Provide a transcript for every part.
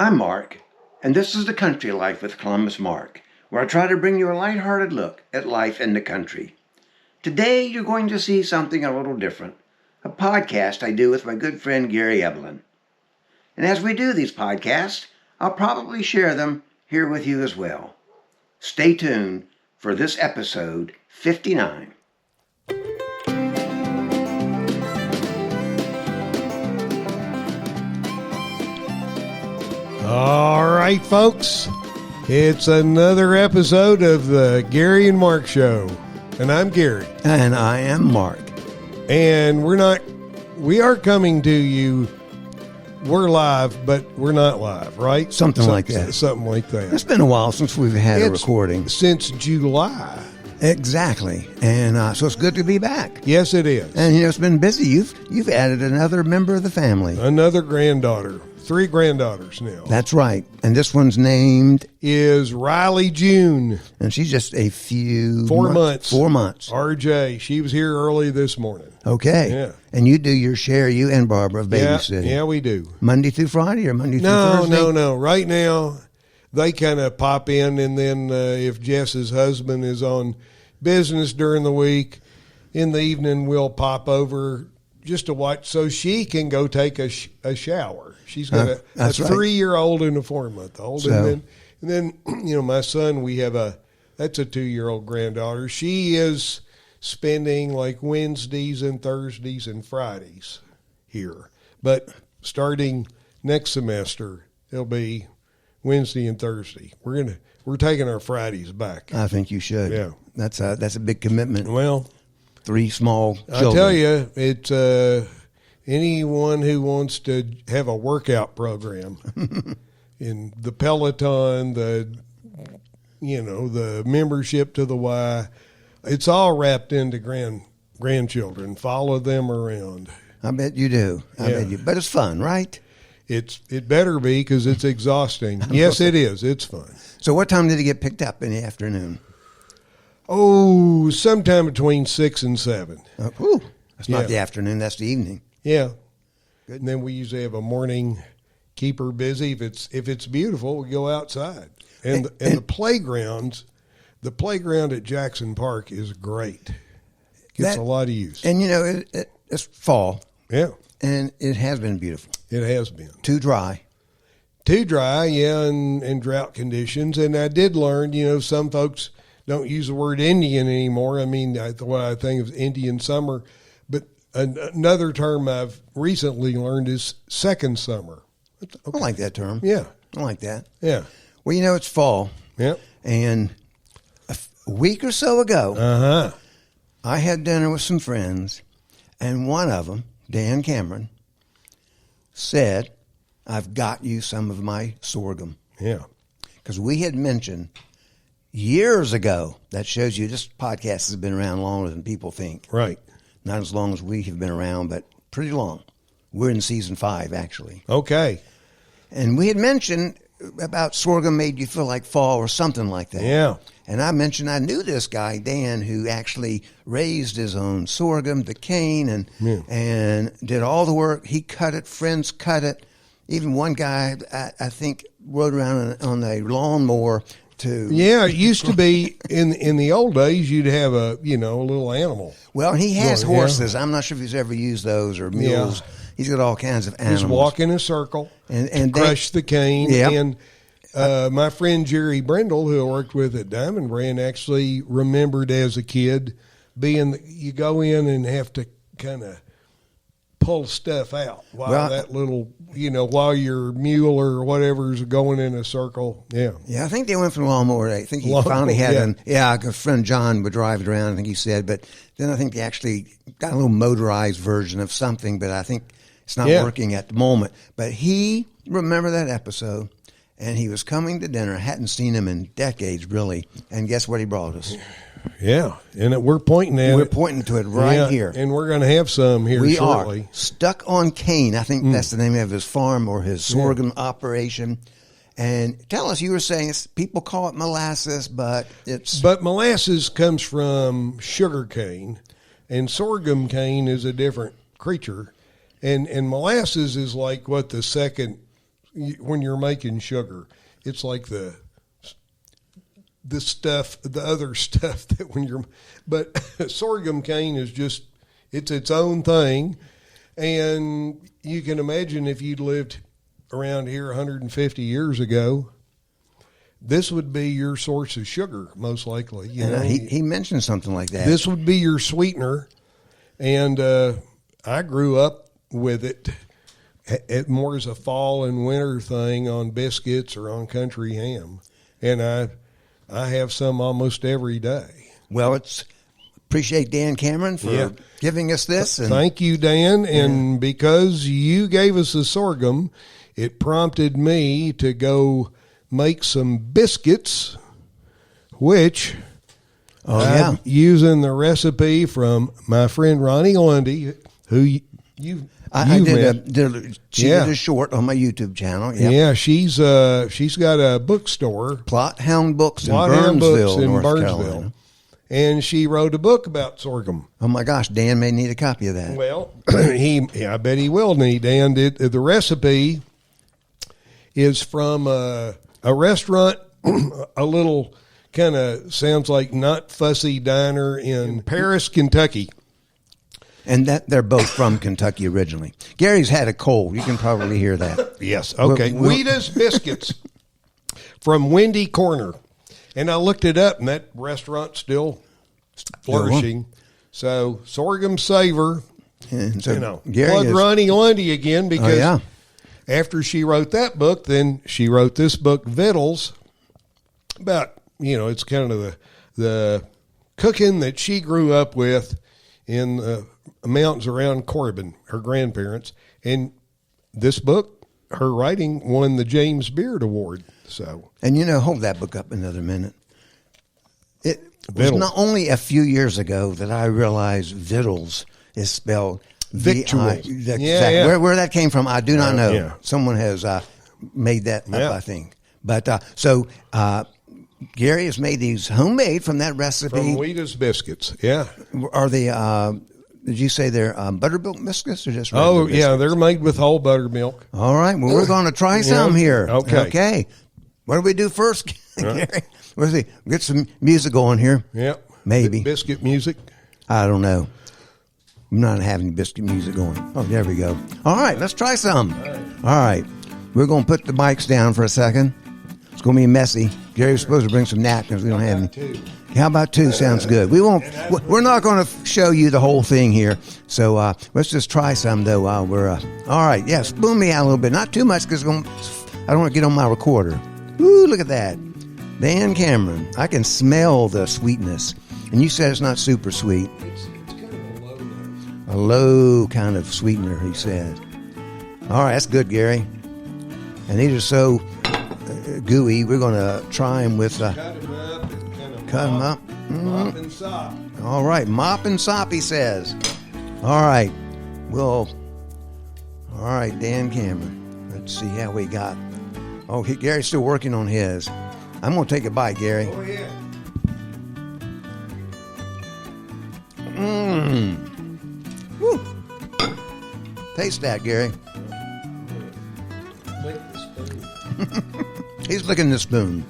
I'm Mark, and this is the Country Life with Columbus Mark, where I try to bring you a lighthearted look at life in the country. Today, you're going to see something a little different, a podcast I do with my good friend Gary Evelyn. And as we do these podcasts, I'll probably share them here with you as well. Stay tuned for this episode 59. All right, folks, it's another episode of the Gary and Mark Show, and I'm Gary. And I am Mark. And we are coming to you, we're live, but we're not live, right? Something like that. Something like that. It's been a while since we've had a recording. Since July. Exactly. And so it's good to be back. Yes, it is. And, it's been busy. You've added another member of the family. Another granddaughter. 3 granddaughters now. That's right. And this one's named is Riley June. And she's just a few 4 months. 4 months. RJ. She was here early this morning. Okay. Yeah. And you do your share, you and Barbara, of babysitting. Yeah, we do. Monday through Friday or Monday through Thursday? No. Right now, they kind of pop in, and then if Jess's husband is on business during the week, in the evening we'll pop over just to watch so she can go take a shower. She's got a 3-year-old and a 4-month-old. So. And then, my son, that's a 2-year-old granddaughter. She is spending like Wednesdays and Thursdays and Fridays here. But starting next semester, it'll be Wednesday and Thursday. We're taking our Fridays back. I think you should. Yeah. That's a big commitment. Well, 3 small children. I tell you, it's anyone who wants to have a workout program in the Peloton, the membership to the Y, it's all wrapped into grandchildren. Follow them around. I bet you do. I bet you. But it's fun, right? It better be, because it's exhausting. Yes, it is. It's fun. So what time did it get picked up in the afternoon? Oh, sometime between 6 and 7. That's not the afternoon. That's the evening. Yeah. Good. And then we usually have a morning, keep her busy. If it's beautiful, we go outside. And the playground at Jackson Park is great. Gets a lot of use. And it's fall. Yeah. And it has been beautiful. It has been. Too dry, yeah, and drought conditions. And I did learn, some folks don't use the word Indian anymore. I mean, what I think of Indian summer. But another term I've recently learned is second summer. Okay. I like that term. Yeah. I like that. Yeah. Well, it's fall. Yeah. And a week or so ago, I had dinner with some friends, and one of them, Dan Cameron, said, I've got you some of my sorghum. Yeah. Because we had mentioned years ago, that shows you this podcast has been around longer than people think. Right. Not as long as we have been around, but pretty long. We're in season 5, actually. Okay. And we had mentioned about sorghum made you feel like fall or something like that. Yeah. And I mentioned I knew this guy, Dan, who actually raised his own sorghum, the cane, and did all the work. He cut it, friends cut it. Even one guy, I think, rode around on a lawnmower to... Yeah, it used to be, in the old days, you'd have a little animal. Well, he has horses. I'm not sure if he's ever used those, or mules. Yeah. He's got all kinds of animals. He's walk in a circle and crush the cane. Yep. And my friend Jerry Brindle, who I worked with at Diamond Brand, actually remembered as a kid you go in and have to kind of pull stuff out while while your mule or whatever is going in a circle. Yeah. Yeah, I think they went for the lawnmower. I think he finally had a friend John would drive it around, I think he said. But then I think they actually got a little motorized version of something, but I think it's not working at the moment. But he remembered that episode, and he was coming to dinner. I hadn't seen him in decades, really. And guess what he brought us? Yeah, and we're pointing at it. We're pointing to it right here. And we're going to have some here shortly. We are. Stuck on Cane. I think that's the name of his farm or his sorghum operation. And tell us, you were saying people call it molasses, but it's... But molasses comes from sugar cane, and sorghum cane is a different creature. And molasses is like what the second when you're making sugar. It's like the other stuff that when you're, but sorghum cane is just, it's its own thing. And you can imagine if you'd lived around here 150 years ago, this would be your source of sugar, most likely. He mentioned something like that. This would be your sweetener. And I grew up with it more as a fall and winter thing on biscuits or on country ham. And I have some almost every day. Well, appreciate Dan Cameron for giving us this. And thank you, Dan. And because you gave us the sorghum, it prompted me to go make some biscuits, which I'm using the recipe from my friend Ronnie Lundy, who I did a short on my YouTube channel. Yep. Yeah, she's got a bookstore, Plot Hound Books in Burnsville, North Carolina. And she wrote a book about sorghum. Oh my gosh, Dan may need a copy of that. Well, I bet he will need. And the recipe is from a restaurant, a little kind of sounds like Not Fussy Diner in Paris, Kentucky. And they're both from Kentucky originally. Gary's had a cold. You can probably hear that. Yes. Okay. Wheatus Biscuits from Windy Corner. And I looked it up, and that restaurant's still flourishing. So, sorghum savor. And so plug Ronnie Lundy again, because after she wrote that book, then she wrote this book, Vittles, about, it's kind of the cooking that she grew up with in the mountains around Corbin, her grandparents. And this book, her writing, won the James Beard Award. So, and hold that book up another minute. It was not only a few years ago that I realized Vittles is spelled Victuals. Where that came from, I do not know. Yeah. Someone has made that up, I think. But Gary has made these homemade from that recipe. From Wheatus Biscuits, yeah. Are they, did you say they're buttermilk biscuits or just regular biscuits? They're made with whole buttermilk. All right, well, we're going to try some here. Okay. What do we do first, Gary? Let's see. Get some music going here. Yep. Maybe. Biscuit music? I don't know. I'm not having biscuit music going. Oh, there we go. All right, let's try some. All right. We're going to put the mics down for a second. It's going to be messy. Gary's supposed to bring some napkins. We don't have any. Two. How about two? Sounds good. We're not going to show you the whole thing here. So let's just try some, though, while we're... all right. Yeah, spoon me out a little bit. Not too much, because I don't want to get on my recorder. Ooh, look at that. Dan Cameron. I can smell the sweetness. And you said it's not super sweet. It's kind of a low note. A low kind of sweetener, he said. All right, that's good, Gary. And these are so gooey. We're going to try them with... cut them up and kind of cut them up. Mop and sop. All right, mop and sop, he says. All right. All right, Dan Cameron. Let's see how we got. Oh, Gary's still working on his. I'm going to take a bite, Gary. Oh, yeah. Woo. Taste that, Gary. Lick the spoon. He's licking the spoon.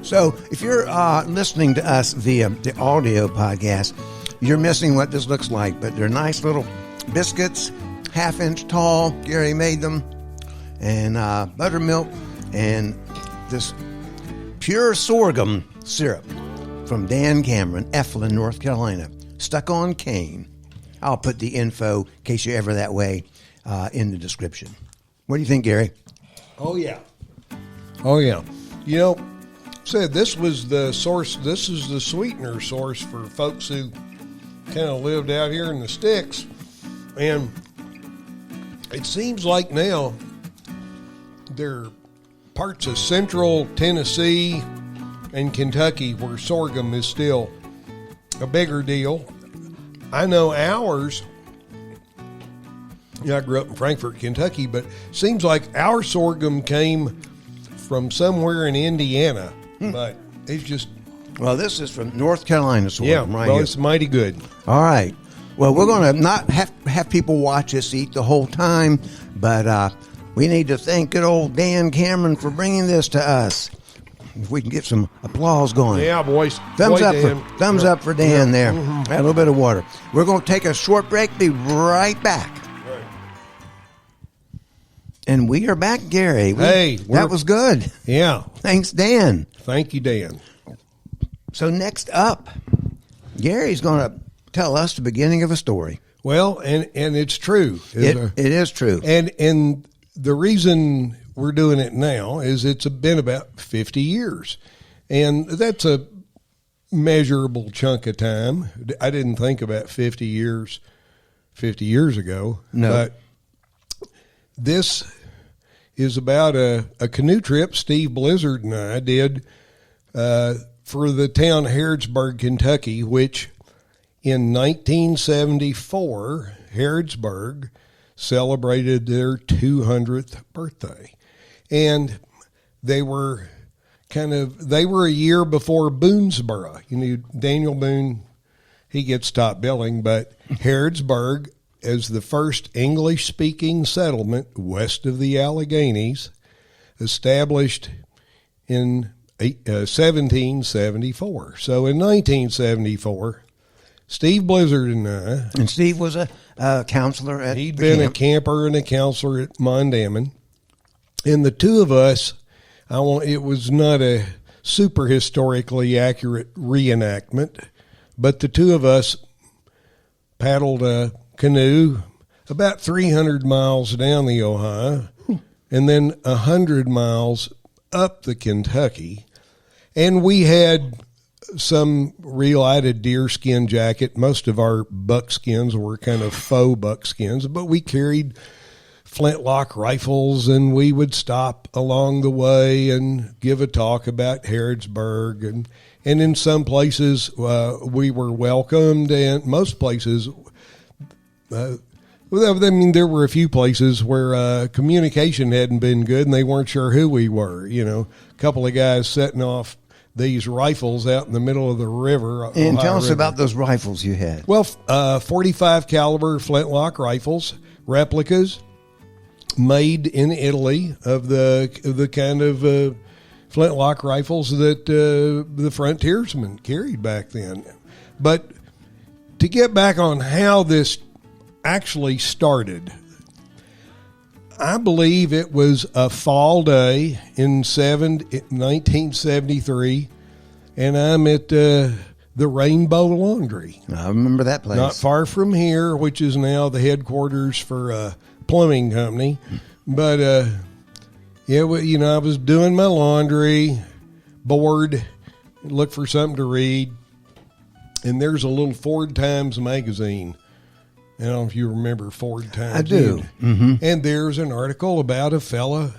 So, if you're listening to us via the audio podcast, you're missing what this looks like. But they're nice little biscuits, half-inch tall. Gary made them. And buttermilk and this pure sorghum syrup from Dan Cameron, Eflin, North Carolina. Stuck on cane. I'll put the info, in case you're ever that way, in the description. What do you think, Gary? Oh, yeah. Said this was the source, this is the sweetener source for folks who kind of lived out here in the sticks. And it seems like now there are parts of central Tennessee and Kentucky where sorghum is still a bigger deal. I know ours, I grew up in Frankfort, Kentucky, but seems like our sorghum came from somewhere in Indiana, but it's just... Well, this is from North Carolina sorghum, right well, here. It's mighty good. All right. Well, we're going to not have people watch us eat the whole time, but we need to thank good old Dan Cameron for bringing this to us. If we can get some applause going. Yeah, boys. Thumbs Dan. up for Dan there. Mm-hmm. Add a little bit of water. We're going to take a short break. Be right back. Right. And we are back, Gary. That was good. Yeah. Thanks, Dan. Thank you, Dan. So next up, Gary's going to tell us the beginning of a story. Well, and it's true. It is true. And the reason we're doing it now is it's been about 50 years. And that's a measurable chunk of time. I didn't think about 50 years ago. No. But this is about a canoe trip Steve Blizzard and I did for the town of Harrodsburg, Kentucky, which in 1974, Harrodsburg celebrated their 200th birthday. And they were a year before Boonesboro. You know, Daniel Boone, he gets top billing, but Harrodsburg, as the first English-speaking settlement west of the Alleghenies, established in 1774. So in 1974, Steve Blizzard and I... And Steve was a counselor at He'd the been camp. a camper and a counselor at Mondamin. And the two of us, it was not a super historically accurate reenactment, but the two of us paddled a canoe about 300 miles down the Ohio and then 100 miles up the Kentucky. And we had some relighted deerskin jacket. Most of our buckskins were kind of faux buckskins, but we carried flintlock rifles, and we would stop along the way and give a talk about Harrodsburg. And in some places we were welcomed, and most places, there were a few places where communication hadn't been good, and they weren't sure who we were. You know, a couple of guys setting off these rifles out in the middle of the river. And Ohio tell us River. about those rifles you had. Well, 45 caliber flintlock rifles, replicas, made in Italy of the kind of flintlock rifles that the frontiersmen carried back then. But to get back on how this actually started, I believe it was a fall day in 1973, and I'm at the Rainbow Laundry. I remember that place. Not far from here, which is now the headquarters for a plumbing company. But, I was doing my laundry, bored, looked for something to read, and there's a little Ford Times magazine. I don't know if you remember Ford Times. I do. Mm-hmm. And there's an article about a fella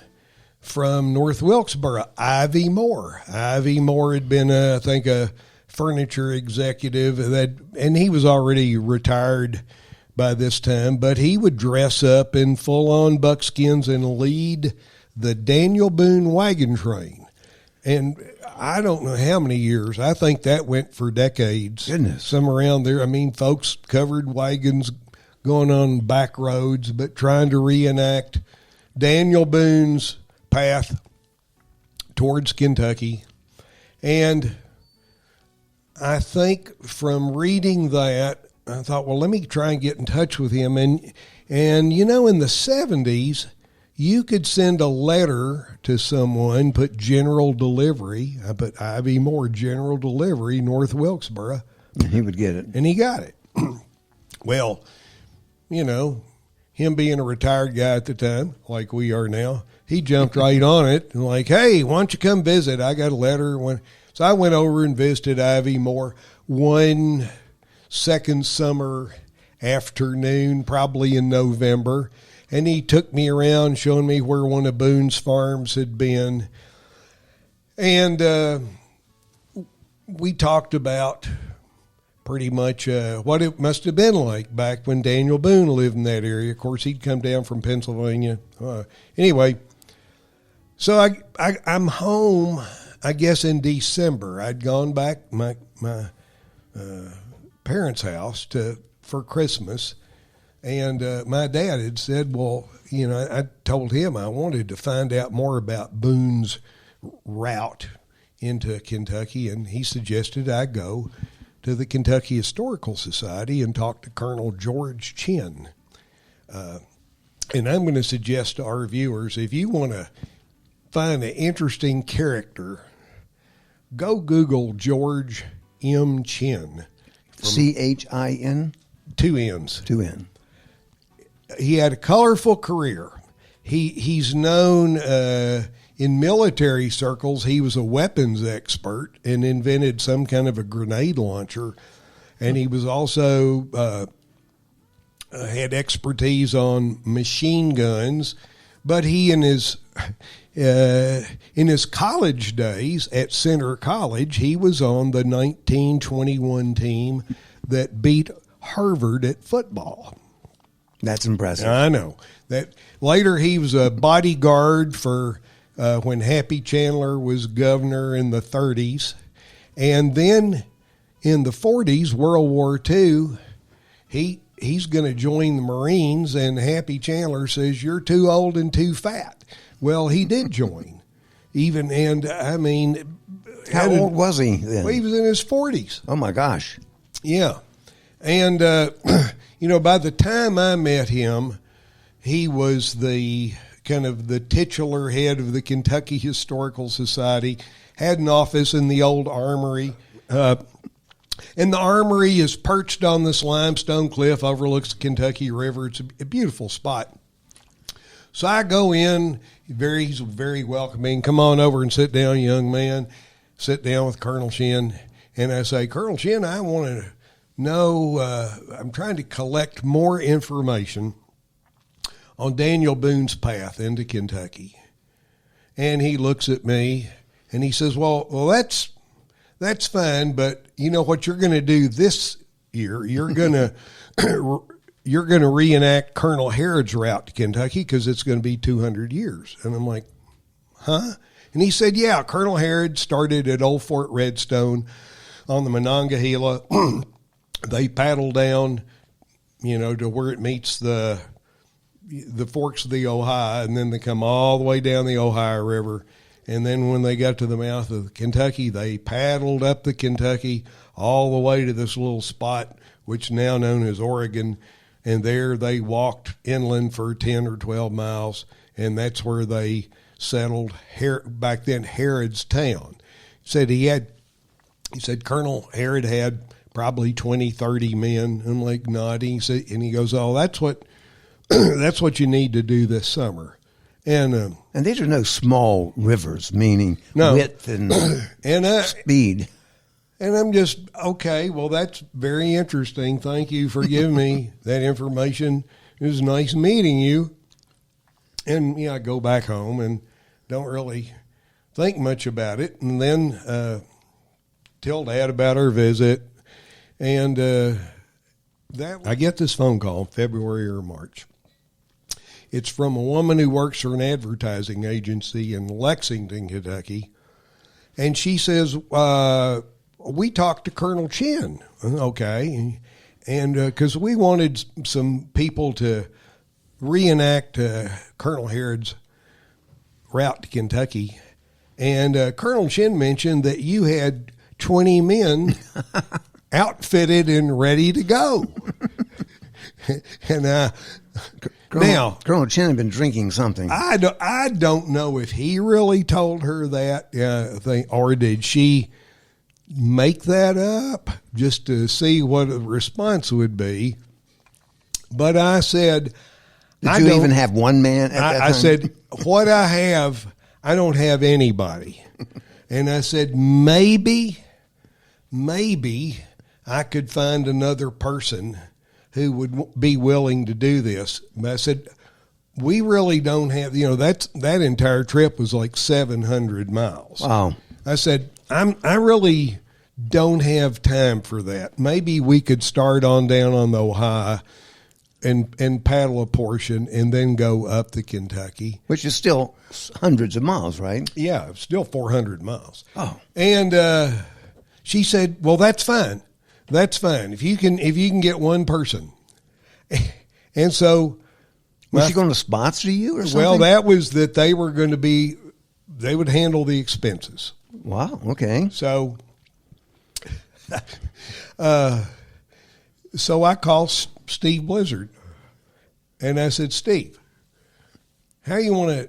from North Wilkesboro, Ivy Moore. Ivy Moore had been, I think, a furniture executive, and he was already retired by this time, but he would dress up in full-on buckskins and lead the Daniel Boone wagon train. And I don't know how many years. I think that went for decades. Goodness. Some around there. I mean, folks covered wagons going on back roads, but trying to reenact Daniel Boone's path towards Kentucky. And I think from reading that, I thought, well, let me try and get in touch with him. And in the 70s, you could send a letter to someone, put general delivery. I put Ivy Moore, general delivery, North Wilkesboro. And he would get it. And he got it. Well, him being a retired guy at the time, like we are now, he jumped right on it and like, hey, why don't you come visit? I got a letter. So I went over and visited Ivy Moore one second summer afternoon, probably in November, and he took me around showing me where one of Boone's farms had been. And we talked about pretty much what it must have been like back when Daniel Boone lived in that area. Of course, he'd come down from Pennsylvania. Anyway, so I'm home, I guess, in December. I'd gone back my parents' house to for Christmas. And my dad had said, well, I told him I wanted to find out more about Boone's route into Kentucky, and he suggested I go to the Kentucky Historical Society and talk to Colonel George Chin. And I'm going to suggest to our viewers, if you want to find an interesting character, go Google George M. Chin. Chin? 2 N's. 2 N. He had a colorful career. He's known in military circles. He was a weapons expert and invented some kind of a grenade launcher. And he was also had expertise on machine guns. But he, in his college days at Center College, he was on the 1921 team that beat Harvard at football. That's impressive. I know. That later he was a bodyguard for when Happy Chandler was governor in the 30s. And then in the 40s, World War II, he's going to join the Marines, and Happy Chandler says, you're too old and too fat. Well, he did join. How old was he then? Well, he was in his 40s. Oh, my gosh. Yeah. And, by the time I met him, he was the kind of the titular head of the Kentucky Historical Society, had an office in the old armory. And the armory is perched on this limestone cliff, overlooks the Kentucky River. It's a beautiful spot. So I go in, he's very welcoming. Come on over and sit down, young man. Sit down with Colonel Chin. And I say, Colonel Chin, I want to know, I'm trying to collect more information on Daniel Boone's path into Kentucky. And he looks at me and he says, well, that's fine, but you know what you're going to do this year? You're going to reenact Colonel Harrod's route to Kentucky because it's going to be 200 years. And I'm like, huh? And he said, yeah, Colonel Harrod started at Old Fort Redstone on the Monongahela. They paddle down, to where it meets the forks of the Ohio, and then they come all the way down the Ohio River. And then when they got to the mouth of Kentucky, they paddled up the Kentucky all the way to this little spot, which is now known as Oregon. And there they walked inland for 10 or 12 miles, and that's where they settled back then Harrod's town. He said Colonel Harrod had probably 20, 30 men. I'm like nodding. And he goes, oh, that's what you need to do this summer. And these are no small rivers, meaning width and, speed. And I'm just, okay, well, that's very interesting. Thank you for giving me that information. It was nice meeting you. And, I go back home and don't really think much about it. And then tell Dad about our visit. And I get this phone call in February or March. It's from a woman who works for an advertising agency in Lexington, Kentucky. And she says, we talked to Colonel Chin. Okay. And because we wanted some people to reenact Colonel Harrod's route to Kentucky. And Colonel Chin mentioned that you had 20 men outfitted and ready to go. And Colonel Chin had been drinking something. I don't know if he really told her that thing, or did she make that up just to see what the response would be. But I said, did you even have one man at that time? I said, what I have, I don't have anybody. And I said, maybe I could find another person who would be willing to do this. But I said, we really don't have, that entire trip was like 700 miles. Wow. I said, I really don't have time for that. Maybe we could start on down on the Ohio and paddle a portion and then go up to Kentucky. Which is still hundreds of miles, right? Yeah, still 400 miles. Oh. And she said, well, that's fine. That's fine. If you can get one person. And so was she going to sponsor you or something? Well, that was that they were going to be, they would handle the expenses. Wow. Okay. So, so I called Steve Blizzard and I said, Steve, how you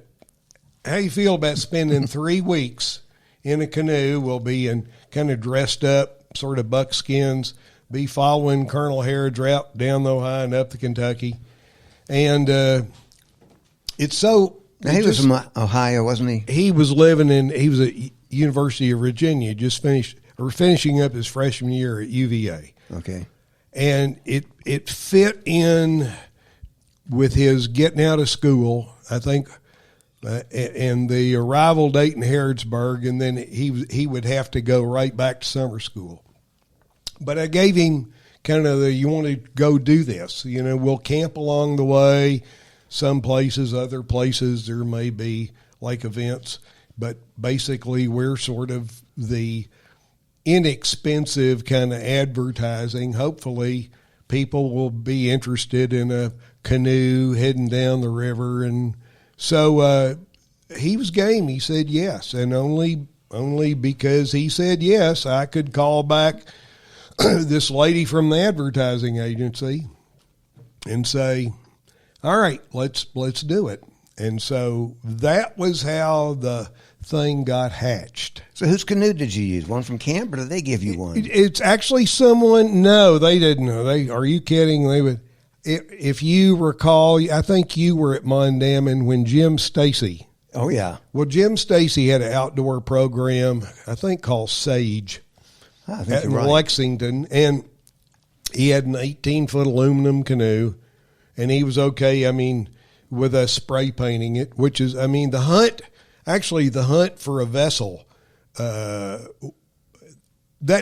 feel about spending 3 weeks in a canoe? We'll be in kind of dressed up, sort of buckskins, be following Colonel Harrod's route down the Ohio and up to Kentucky. And it's so... He was from Ohio, wasn't he? He was he was at University of Virginia, finishing up his freshman year at UVA. Okay. And it fit in with his getting out of school, I think, and the arrival date in Harrodsburg, and then he would have to go right back to summer school. But I gave him kind of you want to go do this. We'll camp along the way. Some places, other places, there may be like events. But basically, we're sort of the inexpensive kind of advertising. Hopefully, people will be interested in a canoe heading down the river. And so he was game. He said yes. And only because he said yes, I could call back this lady from the advertising agency and say, all right, let's do it. And so that was how the thing got hatched. So whose canoe did you use? One from camp, or did they give you one? It's actually someone. No, they didn't know. Are you kidding? They would. If you recall, I think you were at Mondamin when Jim Stacy. Oh yeah. Well, Jim Stacy had an outdoor program, I think called Sage, at right. Lexington, and he had an 18-foot aluminum canoe, and he was okay. I mean, with us spray painting it, which is, I mean, the hunt for a vessel, that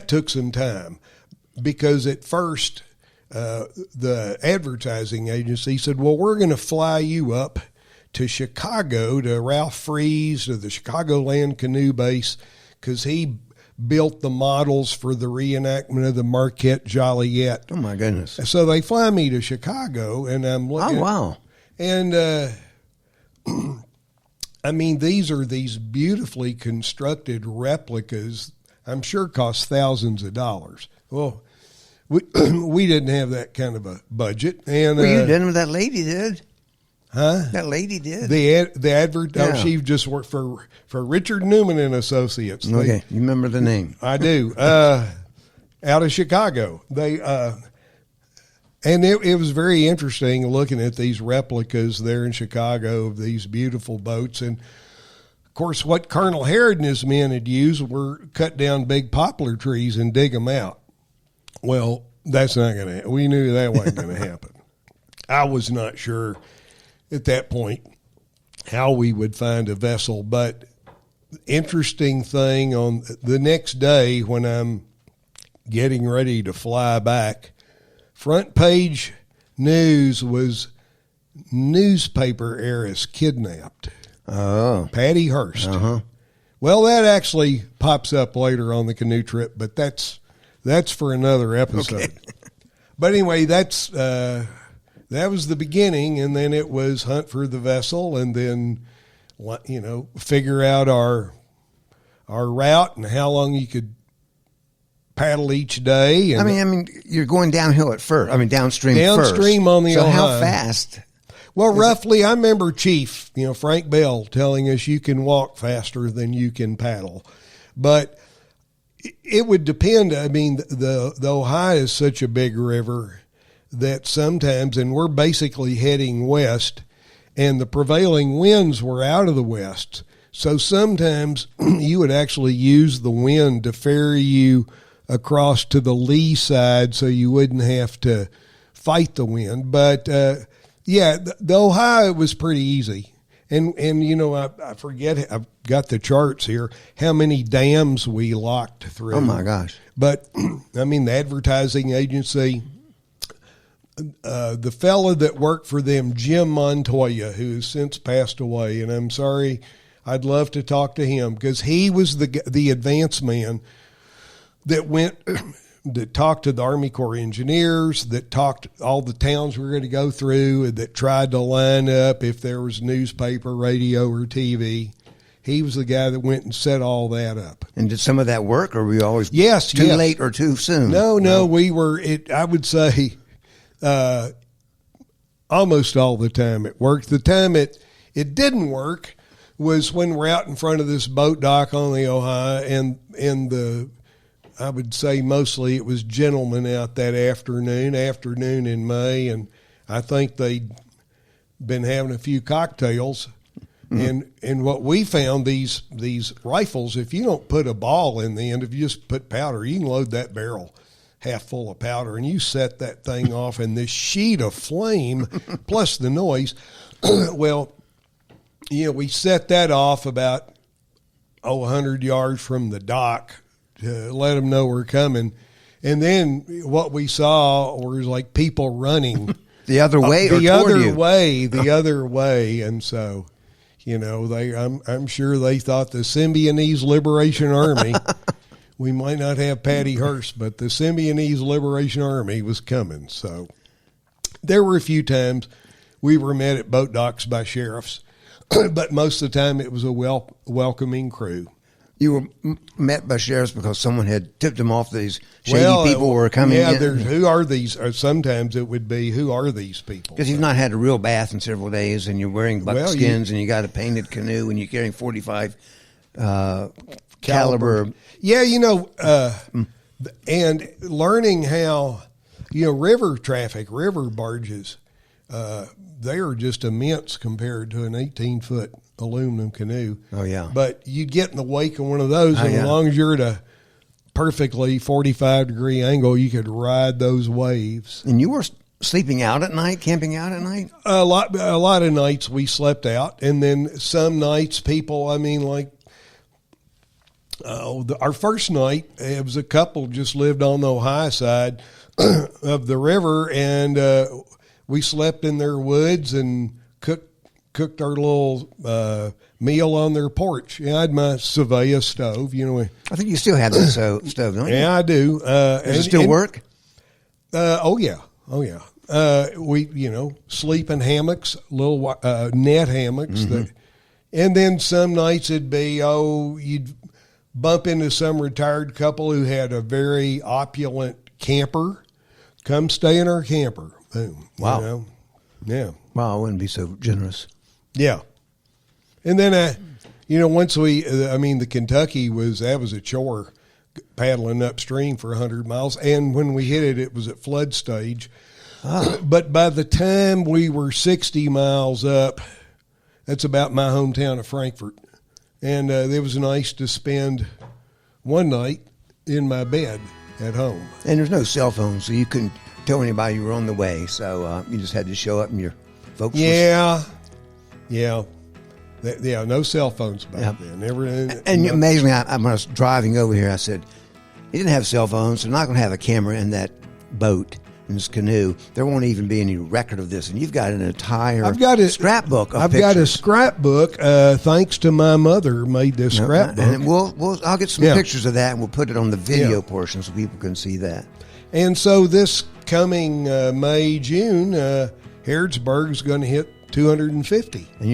took some time, because at first the advertising agency said, well, we're going to fly you up to Chicago, to Ralph Freeze, to the Chicagoland Canoe Base, because he built the models for the reenactment of the Marquette Joliet. Oh, my goodness. So they fly me to Chicago, and I'm looking. Oh, wow. And, I mean, these are these beautifully constructed replicas, I'm sure cost thousands of dollars. Well, we didn't have that kind of a budget. And well, you didn't, that lady did. Huh? That lady did. The advert, yeah. She just worked for Richard Newman and Associates. Okay, you remember the name. I do. Out of Chicago. They and it was very interesting looking at these replicas there in Chicago of these beautiful boats. And, of course, what Colonel Harrod and his men had used were cut down big poplar trees and dig them out. Well, that's not going to happen. We knew that wasn't going to happen. I was not sure at that point how we would find a vessel. But interesting thing, on the next day when I'm getting ready to fly back, front page news was newspaper heiress kidnapped. Oh. Patty Hearst. Uh-huh. Well, that actually pops up later on the canoe trip, but that's for another episode. Okay. But anyway, that was the beginning, and then it was hunt for the vessel, and then, figure out our route and how long you could paddle each day. And I mean, you're going downhill at first. I mean, downstream first. On the Ohio. So how fast? Well, roughly, I remember Chief, Frank Bell, telling us you can walk faster than you can paddle. But it would depend. I mean, the Ohio is such a big river that sometimes, and we're basically heading west, and the prevailing winds were out of the west. So sometimes you would actually use the wind to ferry you across to the lee side so you wouldn't have to fight the wind. But, the Ohio was pretty easy. And I forget, I've got the charts here, how many dams we locked through. Oh, my gosh. But, I mean, the advertising agency, the fella that worked for them, Jim Montoya, who has since passed away, and I'm sorry, I'd love to talk to him, because he was the advance man that went talked to the Army Corps of Engineers, that talked all the towns we were going to go through, that tried to line up if there was newspaper, radio, or TV. He was the guy that went and set all that up. And did some of that work, or were you always yes, too late or too soon? No, we were, I would say, almost all the time it worked. The time it didn't work was when we're out in front of this boat dock on the Ohio, and I would say mostly it was gentlemen out that afternoon in May, and I think they'd been having a few cocktails. Mm-hmm. And what we found, these rifles, if you don't put a ball in the end, if you just put powder, you can load that barrel half full of powder, and you set that thing off, and this sheet of flame plus the noise, well, we set that off about 100 yards from the dock to let them know we're coming. And then what we saw was like people running the other way, the other way. And so, I'm sure they thought the Symbionese Liberation Army, we might not have Patty Hearst, but the Symbionese Liberation Army was coming. So there were a few times we were met at boat docks by sheriffs, but most of the time it was a welcoming crew. You were met by sheriffs because someone had tipped them off these shady people were coming in? Yeah, who are these? Or sometimes it would be, who are these people? Because you've not had a real bath in several days, and you're wearing buckskins, and you got a painted canoe, and you're carrying 45 caliber. Yeah, and learning how, river traffic, river barges, they are just immense compared to an 18-foot aluminum canoe. Oh, yeah. But you get in the wake of one of those, and as long as you're at a perfectly 45-degree angle, you could ride those waves. And you were sleeping out at night, camping out at night? A lot of nights we slept out, and then some nights people, our first night, it was a couple just lived on the Ohio side of the river, and we slept in their woods and cooked our little meal on their porch. Yeah, I had my Savaya stove. I think you still have that stove, don't you? Yeah, I do. Does it still work? Oh yeah. We sleep in hammocks, little net hammocks. Mm-hmm. And then some nights it'd be you'd bump into some retired couple who had a very opulent camper. Come stay in our camper. Boom. Wow. Yeah. Wow, I wouldn't be so generous. Yeah. And then, once the Kentucky was a chore paddling upstream for 100 miles. And when we hit it, it was at flood stage. But by the time we were 60 miles up, that's about my hometown of Frankfort. And it was nice to spend one night in my bed at home. And there's no cell phone, so you couldn't tell anybody you were on the way. So you just had to show up and your folks Yeah. No cell phones back then. And amazingly, when I was driving over here, I said, you didn't have cell phones. They're not going to have a camera in that boat, in this canoe. There won't even be any record of this. And you've got an entire scrapbook of pictures. I've got a scrapbook, thanks to my mother, made this scrapbook. And I'll get some pictures of that, and we'll put it on the video portion so people can see that. And so this coming May, June, Harrodsburg is going to hit 250. And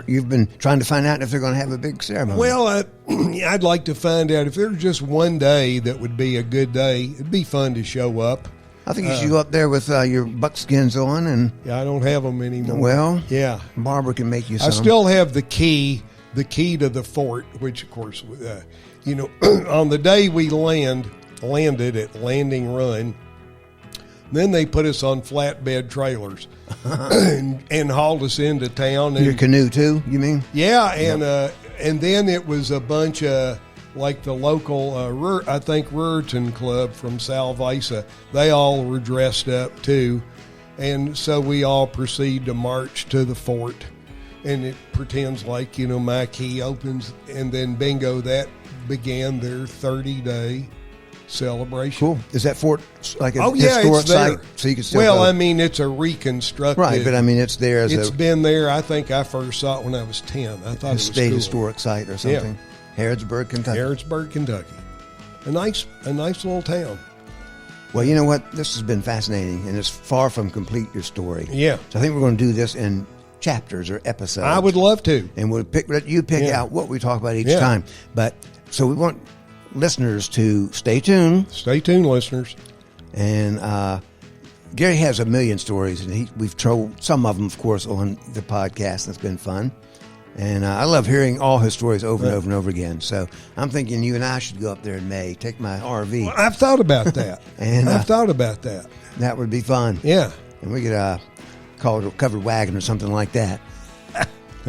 you've been trying to find out if they're going to have a big ceremony. Well, I'd like to find out if there's just one day that would be a good day. It'd be fun to show up. I think you should go up there with your buckskins on. And I don't have them anymore. Well, yeah, Barbara can make you some. I still have the key to the fort, which of course, on the day we landed at Landing Run, then they put us on flatbed trailers and hauled us into town. Your canoe too, you mean? Yeah, and then it was a bunch of, like the local, Ruritan Club from Salvisa. They all were dressed up too. And so we all proceed to march to the fort. And it pretends like, my key opens. And then bingo, that began their 30-day celebration. Cool. Is that fort like a historic site? So you can still go? It's a reconstructed. Right, but it's there as It's been there. I think I first saw it when I was 10. I thought it was state cool. Historic site or something. Yeah. Harrodsburg, Kentucky. A nice little town. Well, you know what? This has been fascinating, and it's far from complete, your story. Yeah. So I think we're going to do this in chapters or episodes. I would love to. And we'll let you pick out what we talk about each time. But so we want listeners to stay tuned. Stay tuned, listeners. And Gary has a million stories, and we've told some of them, of course, on the podcast. That's been fun. And I love hearing all his stories over and over and over again. So I'm thinking you and I should go up there in May, take my RV. Well, I've thought about that. And I've thought about that. That would be fun. Yeah. And we could call it a covered wagon or something like that.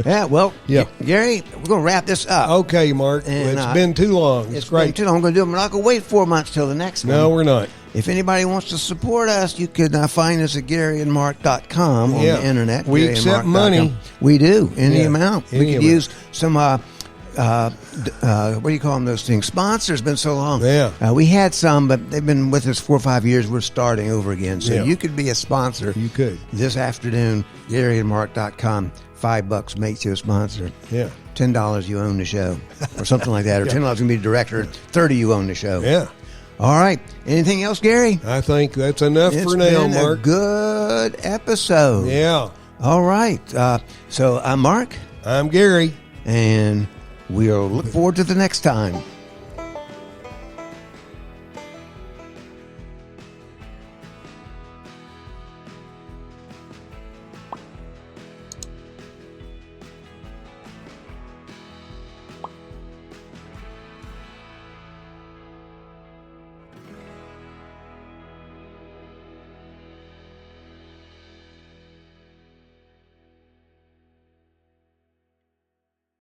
Yeah, well, Gary, we're going to wrap this up. Okay, Mark. And, it's been too long. It's great. Been too long. I'm going to do it. We're not going to wait 4 months till the next one. No, we're not. If anybody wants to support us, you can find us at GaryandMark.com on the internet. We accept money. We do. Any amount. Any we could amount. use some, what do you call them, those things? Sponsors. Been so long. Yeah. We had some, but they've been with us 4 or 5 years. We're starting over again. So Yeah. you could be a sponsor. You could. This afternoon, GaryandMark.com. $5 makes you a sponsor. Yeah. $10 you own the show, or something like that. Or $10 can be the director. $30 you own the show. Yeah. All right. Anything else, Gary? I think that's enough for now, It's been Mark. a good episode. Yeah. All right. So I'm Mark. I'm Gary. And we'll look forward to the next time.